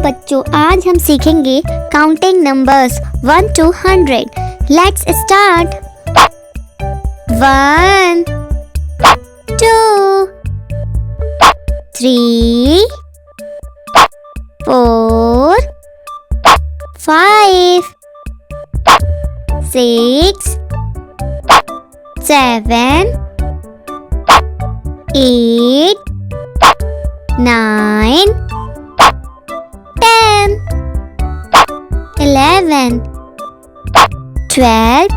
बच्चों, आज हम सीखेंगे counting numbers 1 to 100. Let's start. 1 2 3 4 5 6 7 8 9 10 11 12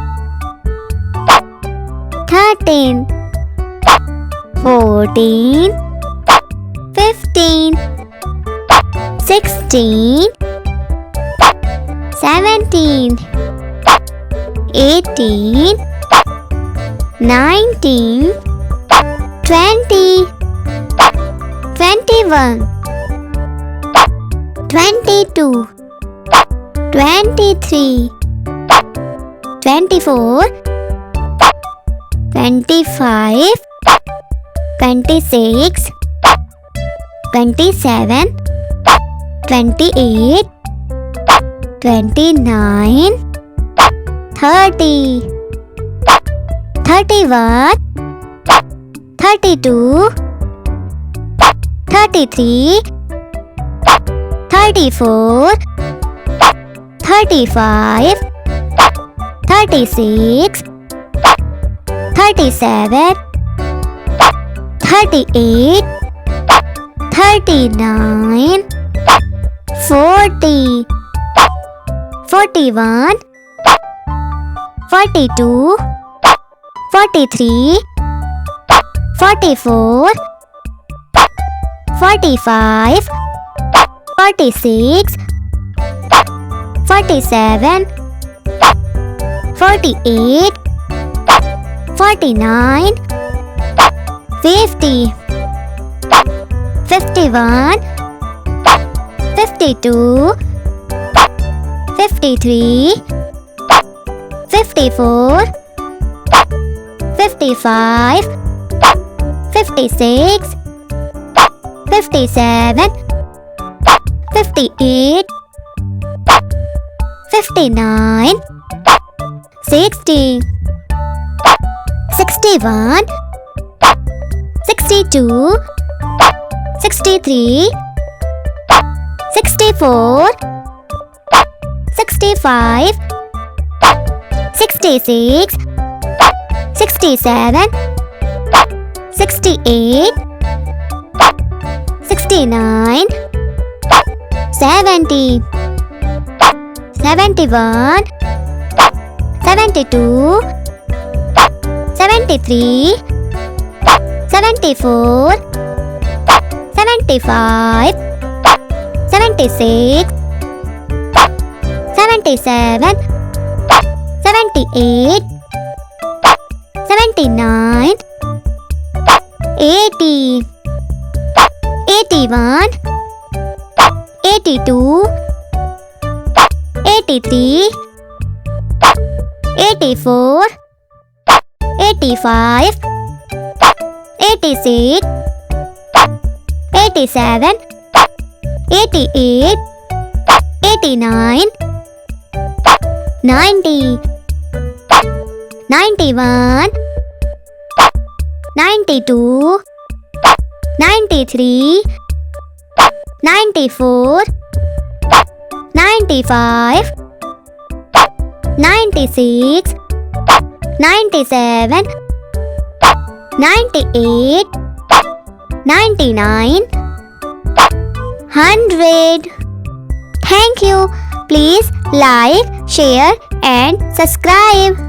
13 14 15 16 17 18 19 20 21 22 23 24 25 26 27 28 29 30 31 32 33 34 35 36 37 38 39 40 41 42 43 44 45 46 47 48 49 50 51 52 53 54 55 56 57 58 59 60 61 62 63 64 65 66 67 68 69 70 71 72 73 74 75 76 77 78 79 80 81 82 83 84 85 86 87 88 89 90 91 92 93 94 95 96 97 98 99 100. Thank you. Please like, share and subscribe.